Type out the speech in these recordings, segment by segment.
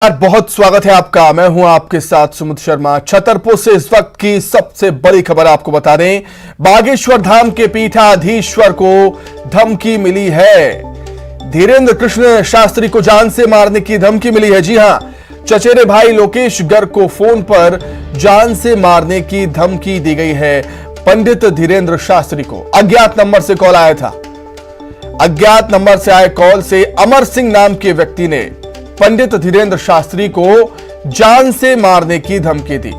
बहुत स्वागत है आपका। मैं हूं आपके साथ सुमित शर्मा। छतरपुर से इस वक्त की सबसे बड़ी खबर आपको बता दें, बागेश्वर धाम के पीठाधीश्वर को धमकी मिली है। धीरेन्द्र कृष्ण शास्त्री को जान से मारने की धमकी मिली है। जी हां, चचेरे भाई लोकेश गर्ग को फोन पर जान से मारने की धमकी दी गई है। पंडित धीरेन्द्र शास्त्री को अज्ञात नंबर से कॉल आया था। अज्ञात नंबर से आए कॉल से अमर सिंह नाम के व्यक्ति ने पंडित धीरेन्द्र शास्त्री को जान से मारने की धमकी दी।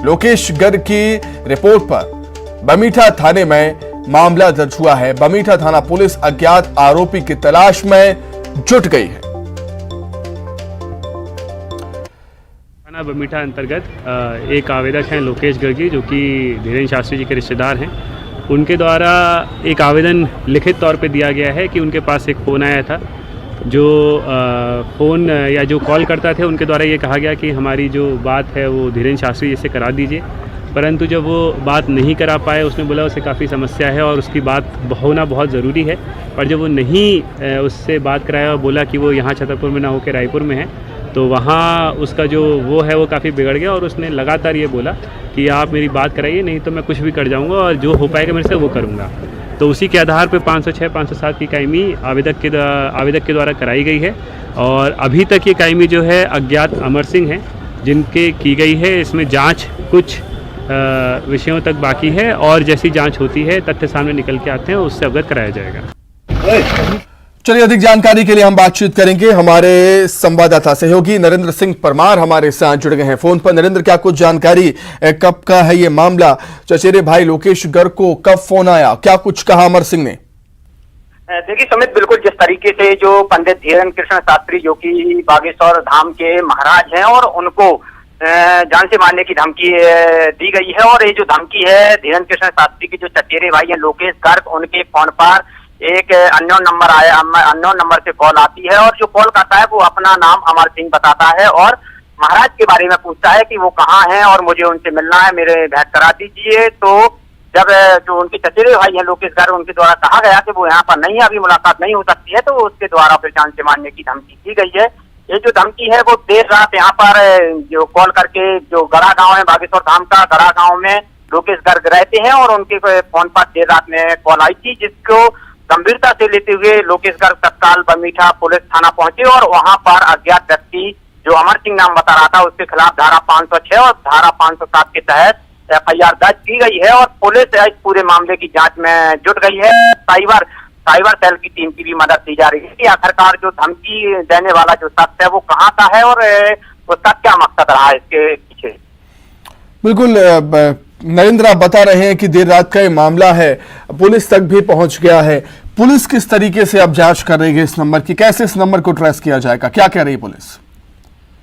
लोकेश गर्ग की रिपोर्ट पर बमीठा थाने में मामला दर्ज हुआ है। बमीठा थाना पुलिस अज्ञात आरोपी की तलाश में जुट गई है। थाना बमीठा अंतर्गत एक आवेदक हैं लोकेश गर्ग जी, जो कि धीरेन्द्र शास्त्री जी के रिश्तेदार हैं। उनके द्वारा एक आवेदन लिखित तौर पे दिया गया है कि उनके पास एक फ़ोन आया था। जो फ़ोन या जो कॉल करता थे, उनके द्वारा ये कहा गया कि हमारी जो बात है वो धीरेन्द्र शास्त्री जी से करा दीजिए। परंतु जब वो बात नहीं करा पाए, उसने बोला उसे काफ़ी समस्या है और उसकी बात होना बहुत ज़रूरी है। पर जब वो नहीं उससे बात कराया और बोला कि वो यहाँ छतरपुर में ना होकर रायपुर में है, तो वहाँ उसका जो वो है वो काफ़ी बिगड़ गया और उसने लगातार ये बोला कि आप मेरी बात कराइए, नहीं तो मैं कुछ भी कर जाऊँगा और जो हो पाएगा मेरे से वो करूँगा। तो उसी के आधार पे 506, 507 की कायमी आवेदक के द्वारा कराई गई है। और अभी तक ये कायमी जो है अज्ञात अमर सिंह हैं, जिनके की गई है। इसमें जांच कुछ विषयों तक बाकी है और जैसी जांच होती है, तथ्य सामने निकल के आते हैं, उससे अवगत कराया जाएगा। चलिए, अधिक जानकारी के लिए हम बातचीत करेंगे। हमारे संवाददाता सहयोगी नरेंद्र सिंह परमार हमारे साथ जुड़ गए हैं फोन पर। नरेंद्र, क्या कुछ जानकारी, कब का है ये मामला? चचेरे भाई लोकेश गर्ग को कब फोन आया, क्या कुछ कहा अमर सिंह ने? देखिए सुमित, बिल्कुल जिस तरीके से जो पंडित धीरेन्द्र कृष्ण शास्त्री, जो कि बागेश्वर धाम के महाराज हैं, और उनको जान से मारने की धमकी दी गई है। और ये जो धमकी है, धीरेन्द्र कृष्ण शास्त्री के जो चचेरे भाई हैं लोकेश गर्ग, उनके फोन पर एक अननोन नंबर आया। अननोन नंबर से कॉल आती है और जो कॉल करता है वो अपना नाम अमर सिंह बताता है और महाराज के बारे में पूछता है कि वो कहाँ हैं और मुझे उनसे मिलना है, मेरे भेंट करा दीजिए। तो जब जो उनके चचेरे भाई हैं लोकेश गर्ग, उनके द्वारा कहा गया कि वो यहाँ पर नहीं है, अभी मुलाकात नहीं हो सकती है, तो उसके द्वारा फिर जान से मारने की धमकी दी गई है। ये जो धमकी है वो देर रात यहाँ पर जो कॉल करके, जो गड़ा गाँव है बागेश्वर धाम का, गड़ा गाँव में लोकेश गर्ग रहते हैं और उनके फोन पर देर रात में कॉल आई थी, जिसको गंभीरता से लेते हुए लोकेश गर्ग तत्काल बमीठा पुलिस थाना पहुंचे और वहां पर अज्ञात व्यक्ति, जो अमर सिंह नाम बता रहा था, उसके खिलाफ धारा 506 और धारा 507 के तहत FIR दर्ज की गई है। और पुलिस इस पूरे मामले की जांच में जुट गई है। साइबर सेल की टीम की भी मदद दी जा रही है कि आखिरकार जो धमकी देने वाला जो शख्स है वो कहाँ का है और उसका क्या मकसद रहा है इसके पीछे। बिल्कुल नरेंद्र, आप बता रहे हैं कि देर रात का ये मामला है, पुलिस तक भी पहुंच गया है। पुलिस किस तरीके से अब जांच कर रही है इस नंबर की? कैसे इस नंबर को ट्रेस किया जाएगा, क्या कह रही है पुलिस?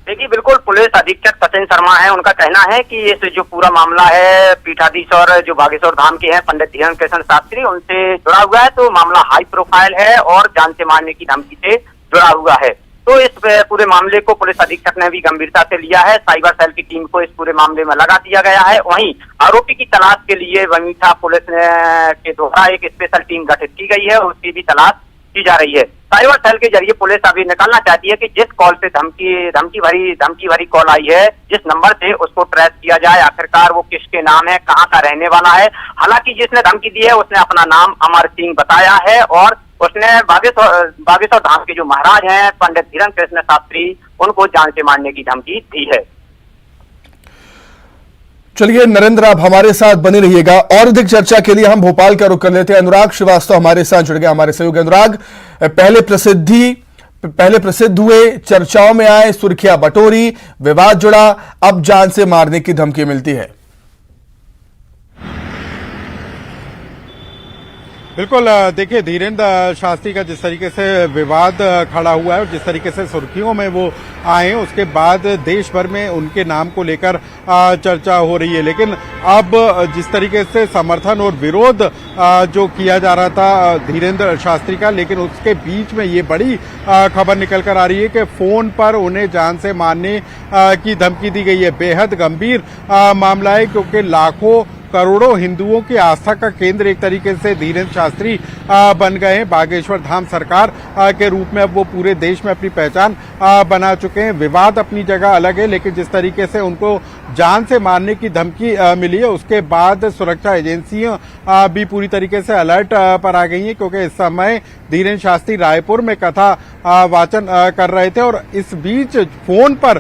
देखिए, बिल्कुल पुलिस अधीक्षक सचिन शर्मा है, उनका कहना है कि ये जो पूरा मामला है पीठाधीश्वर जो बागेश्वर धाम के हैं पंडित धीरेन्द्र कृष्ण शास्त्री, उनसे जुड़ा हुआ है। तो मामला हाई प्रोफाइल है और जान से मारने की धमकी से जुड़ा हुआ है। तो इस पूरे मामले को पुलिस अधीक्षक ने भी गंभीरता से लिया है। साइबर सेल की टीम को इस पूरे मामले में लगा दिया गया है। वहीं आरोपी की तलाश के लिए बमीठा पुलिस के द्वारा एक स्पेशल टीम गठित की गई है, उसकी भी तलाश की जा रही है। साइबर सेल के जरिए पुलिस अभी निकालना चाहती है कि जिस कॉल से धमकी भरी कॉल आई है, जिस नंबर से, उसको ट्रेस किया जाए, आखिरकार वो किसके नाम है, कहाँ का रहने वाला है। हालांकि जिसने धमकी दी है उसने अपना नाम अमर सिंह बताया है और उसने बागेश्वर धाम के जो महाराज हैं पंडित धीरेन्द्र कृष्ण शास्त्री, उनको जान से मारने की धमकी दी है। चलिए नरेंद्र, आप हमारे साथ बने रहिएगा। और अधिक चर्चा के लिए हम भोपाल का रुख कर लेते हैं। अनुराग श्रीवास्तव हमारे साथ जुड़ गए, हमारे सहयोगी। अनुराग, पहले प्रसिद्ध हुए, चर्चाओं में आए, सुर्खियां बटोरी, विवाद जुड़ा, अब जान से मारने की धमकी मिलती है। बिल्कुल, देखिए धीरेन्द्र शास्त्री का जिस तरीके से विवाद खड़ा हुआ है और जिस तरीके से सुर्खियों में वो आए, उसके बाद देश भर में उनके नाम को लेकर चर्चा हो रही है। लेकिन अब जिस तरीके से समर्थन और विरोध जो किया जा रहा था धीरेन्द्र शास्त्री का, लेकिन उसके बीच में ये बड़ी खबर निकल कर आ रही है कि फोन पर उन्हें जान से मारने की धमकी दी गई है। बेहद गंभीर मामला है, क्योंकि लाखों करोड़ों हिंदुओं की आस्था का केंद्र एक तरीके से धीरेन्द्र शास्त्री बन गए हैं। बागेश्वर धाम सरकार के रूप में अब वो पूरे देश में अपनी पहचान बना चुके हैं। विवाद अपनी जगह अलग है, लेकिन जिस तरीके से उनको जान से मारने की धमकी मिली है, उसके बाद सुरक्षा एजेंसियां भी पूरी तरीके से अलर्ट पर आ गई हैं, क्योंकि इस समय धीरेन्द्र शास्त्री रायपुर में कथा वाचन कर रहे थे और इस बीच फोन पर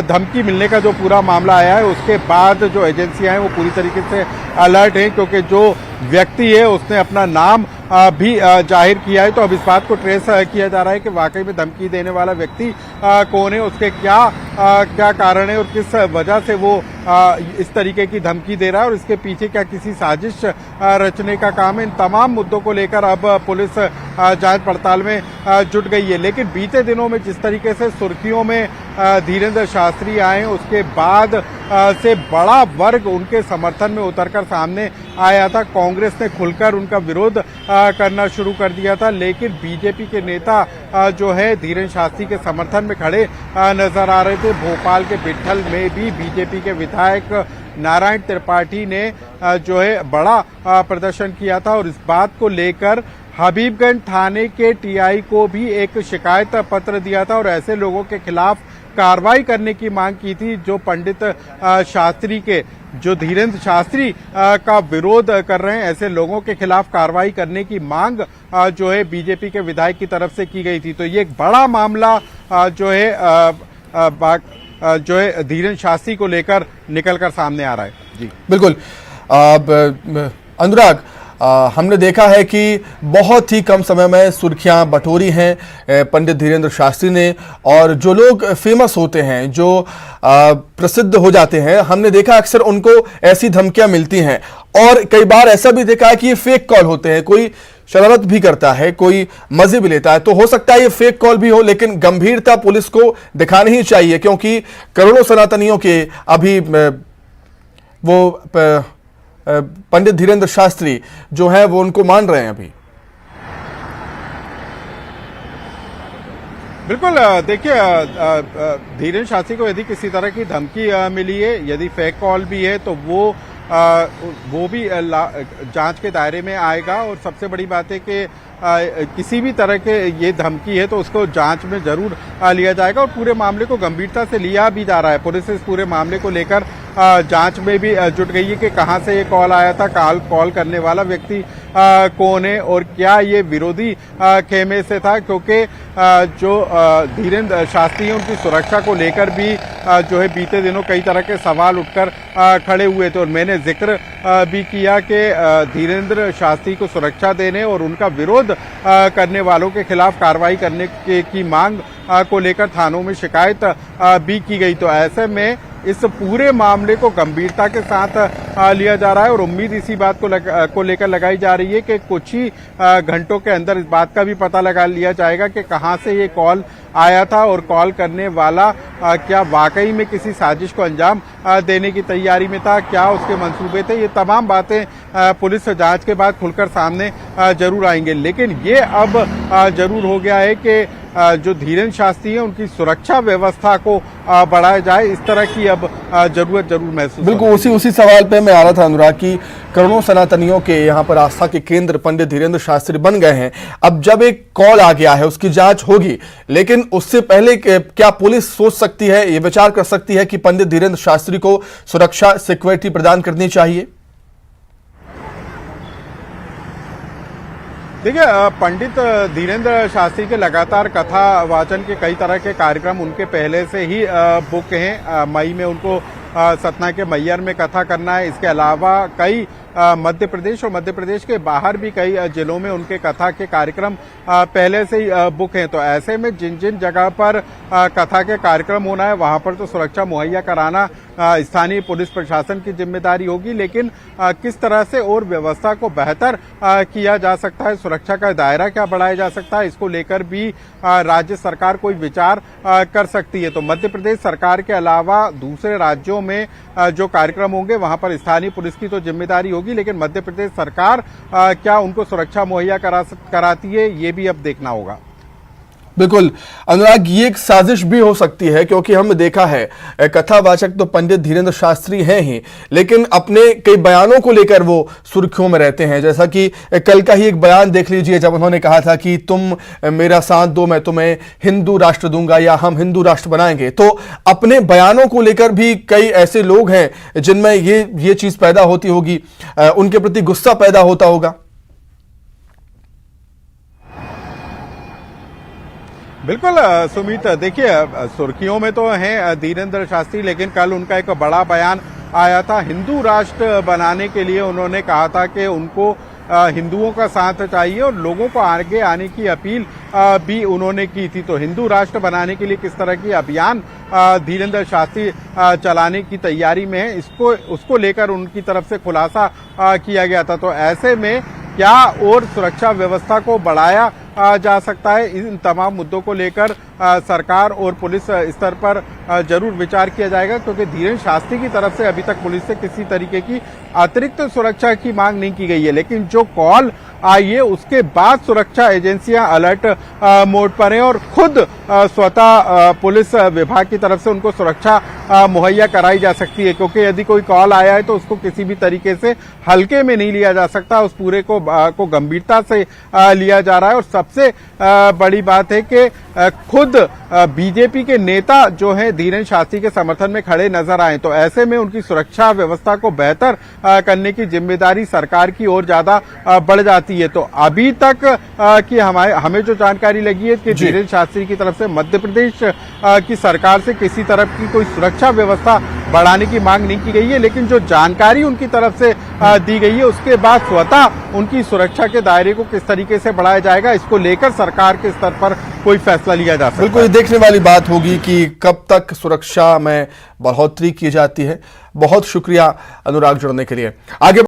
धमकी मिलने का जो पूरा मामला आया है, उसके बाद जो एजेंसियां हैं वो पूरी तरीके से अलर्ट हैं, क्योंकि जो व्यक्ति है उसने अपना नाम भी जाहिर किया है। तो अब इस बात को ट्रेस किया जा रहा है कि वाकई में धमकी देने वाला व्यक्ति कौन है, उसके क्या कारण है और किस वजह से वो इस तरीके की धमकी दे रहा है और इसके पीछे क्या किसी साजिश रचने का काम है। इन तमाम मुद्दों को लेकर अब पुलिस जांच पड़ताल में जुट गई है। लेकिन बीते दिनों में जिस तरीके से सुर्खियों में धीरेन्द्र शास्त्री आए, उसके बाद से बड़ा वर्ग उनके समर्थन में उतरकर सामने आया था। कांग्रेस ने खुलकर उनका विरोध करना शुरू कर दिया था, लेकिन बीजेपी के नेता जो है धीरेन्द्र शास्त्री के समर्थन में खड़े नजर आ रहे थे। भोपाल के बिट्ठल में भी बीजेपी के विधायक नारायण त्रिपाठी ने जो है बड़ा प्रदर्शन किया था और इस बात को लेकर हबीबगंज थाने के टीआई को भी एक शिकायत पत्र दिया था और ऐसे लोगों के खिलाफ कार्रवाई करने की मांग की थी जो पंडित शास्त्री के, जो धीरेन्द्र शास्त्री का विरोध कर रहे हैं, ऐसे लोगों के खिलाफ कार्रवाई करने की मांग जो है बीजेपी के विधायक की तरफ से की गई थी। तो ये एक बड़ा मामला जो है धीरेन्द्र शास्त्री को लेकर निकलकर सामने आ रहा है। जी बिल्कुल। अनुराग, हमने देखा है कि बहुत ही कम समय में सुर्खियां बटोरी हैं पंडित धीरेन्द्र शास्त्री ने, और जो लोग फेमस होते हैं, जो प्रसिद्ध हो जाते हैं, हमने देखा अक्सर उनको ऐसी धमकियां मिलती हैं और कई बार ऐसा भी देखा है कि ये फेक कॉल होते हैं। कोई शरारत भी करता है, कोई मजे भी लेता है, तो हो सकता है ये फेक कॉल भी हो, लेकिन गंभीरता पुलिस को दिखानी ही चाहिए, क्योंकि करोड़ों सनातनियों के अभी वो पंडित धीरेन्द्र शास्त्री जो है वो उनको मान रहे हैं अभी। बिल्कुल। देखिए, धीरेन्द्र शास्त्री को यदि किसी तरह की धमकी मिली है, यदि फेक कॉल भी है, तो वो भी जांच के दायरे में आएगा। और सबसे बड़ी बात है कि किसी भी तरह के ये धमकी है तो उसको जांच में जरूर लिया जाएगा और पूरे मामले को गंभीरता से लिया भी जा रहा है। पुलिस इस पूरे मामले को लेकर जांच में भी जुट गई है कि कहां से ये कॉल आया था, कॉल करने वाला व्यक्ति कौन है और क्या ये विरोधी खेमे से था, क्योंकि जो धीरेन्द्र शास्त्री हैं उनकी सुरक्षा को लेकर भी जो है बीते दिनों कई तरह के सवाल उठकर खड़े हुए थे। और मैंने जिक्र भी किया कि धीरेन्द्र शास्त्री को सुरक्षा देने और उनका विरोध करने वालों के खिलाफ कार्रवाई करने की मांग को लेकर थानों में शिकायत भी की गई। तो ऐसे में इस पूरे मामले को गंभीरता के साथ लिया जा रहा है और उम्मीद इसी बात को लेकर लगाई जा रही है कि कुछ ही घंटों के अंदर इस बात का भी पता लगा लिया जाएगा कि कहां से ये कॉल आया था और कॉल करने वाला क्या वाकई में किसी साजिश को अंजाम देने की तैयारी में था, क्या उसके मंसूबे थे। ये तमाम बातें पुलिस जांच के बाद खुलकर सामने जरूर आएंगे। लेकिन ये अब जरूर हो गया है कि जो धीरेन्द्र शास्त्री है उनकी सुरक्षा व्यवस्था को बढ़ाया जाए, इस तरह की अब जरूरत जरूर महसूस। बिल्कुल उसी सवाल पे मैं आ रहा था अनुराग की करोड़ों सनातनियों के यहाँ पर आस्था के केंद्र पंडित धीरेन्द्र शास्त्री बन गए हैं। अब जब एक कॉल आ गया है उसकी जांच होगी, लेकिन उससे पहले क्या पुलिस सोच सकती है, ये विचार कर सकती है कि पंडित धीरेन्द्र शास्त्री को सुरक्षा सिक्योरिटी प्रदान करनी चाहिए? देखिए, पंडित धीरेन्द्र शास्त्री के लगातार कथा वाचन के कई तरह के कार्यक्रम उनके पहले से ही बुक हैं। मई में उनको सतना के मैयर में कथा करना है। इसके अलावा कई मध्य प्रदेश और मध्य प्रदेश के बाहर भी कई जिलों में उनके कथा के कार्यक्रम पहले से ही बुक हैं। तो ऐसे में जिन जिन जगह पर कथा के कार्यक्रम होना है वहां पर तो सुरक्षा मुहैया कराना स्थानीय पुलिस प्रशासन की जिम्मेदारी होगी, लेकिन किस तरह से और व्यवस्था को बेहतर किया जा सकता है, सुरक्षा का दायरा क्या बढ़ाया जा सकता है, इसको लेकर भी राज्य सरकार कोई विचार कर सकती है। तो मध्य प्रदेश सरकार के अलावा दूसरे राज्यों में जो कार्यक्रम होंगे वहां पर स्थानीय पुलिस की तो जिम्मेदारी होगी, लेकिन मध्य प्रदेश सरकार क्या उनको सुरक्षा मुहैया कराती है, ये भी अब देखना होगा। बिल्कुल अनुराग, ये एक साजिश भी हो सकती है क्योंकि हमने देखा है कथावाचक तो पंडित धीरेन्द्र शास्त्री हैं ही, लेकिन अपने कई बयानों को लेकर वो सुर्खियों में रहते हैं। जैसा कि कल का ही एक बयान देख लीजिए जब उन्होंने कहा था कि तुम मेरा साथ दो मैं तुम्हें हिंदू राष्ट्र दूंगा या हम हिंदू राष्ट्र बनाएंगे। तो अपने बयानों को लेकर भी कई ऐसे लोग हैं जिनमें ये चीज पैदा होती होगी, उनके प्रति गुस्सा पैदा होता होगा। बिल्कुल सुमित, देखिए सुर्खियों में तो हैं धीरेन्द्र शास्त्री, लेकिन कल उनका एक बड़ा बयान आया था। हिंदू राष्ट्र बनाने के लिए उन्होंने कहा था कि उनको हिंदुओं का साथ चाहिए और लोगों को आगे आने की अपील भी उन्होंने की थी। तो हिंदू राष्ट्र बनाने के लिए किस तरह की अभियान धीरेन्द्र शास्त्री चलाने की तैयारी में है, उसको लेकर उनकी तरफ से खुलासा किया गया था। तो ऐसे में क्या और सुरक्षा व्यवस्था को बढ़ाया जा सकता है, इन तमाम मुद्दों को लेकर सरकार और पुलिस स्तर पर जरूर विचार किया जाएगा, क्योंकि धीरेन्द्र शास्त्री की तरफ से अभी तक पुलिस से किसी तरीके की अतिरिक्त सुरक्षा की मांग नहीं की गई है। लेकिन जो कॉल आई है उसके बाद सुरक्षा एजेंसियां अलर्ट मोड पर हैं और खुद स्वतः पुलिस विभाग की तरफ से उनको सुरक्षा मुहैया कराई जा सकती है, क्योंकि यदि कोई कॉल आया है तो उसको किसी भी तरीके से हल्के में नहीं लिया जा सकता, उस पूरे को गंभीरता से लिया जा रहा है। और सबसे बड़ी बात है कि खुद बीजेपी के नेता जो हैं धीरेन्द्र शास्त्री के समर्थन में खड़े नजर आए, तो ऐसे में उनकी सुरक्षा व्यवस्था को बेहतर करने की जिम्मेदारी सरकार की और ज्यादा बढ़ जाती है। तो अभी तक कि हमें जो जानकारी लगी है कि धीरेन्द्र शास्त्री की तरफ से मध्य प्रदेश की सरकार से किसी तरफ की कोई सुरक्षा व्यवस्था बढ़ाने की मांग नहीं की गई है, लेकिन जो जानकारी उनकी तरफ से दी गई है उसके बाद स्वतः उनकी सुरक्षा के दायरे को किस तरीके से बढ़ाया जाएगा, इसको लेकर सरकार के स्तर पर कोई फैसला लिया जा सकता है। बिल्कुल देखने वाली बात होगी कि कब तक सुरक्षा में बढ़ोतरी की जाती है। बहुत शुक्रिया अनुराग जुड़ने के लिए। आगे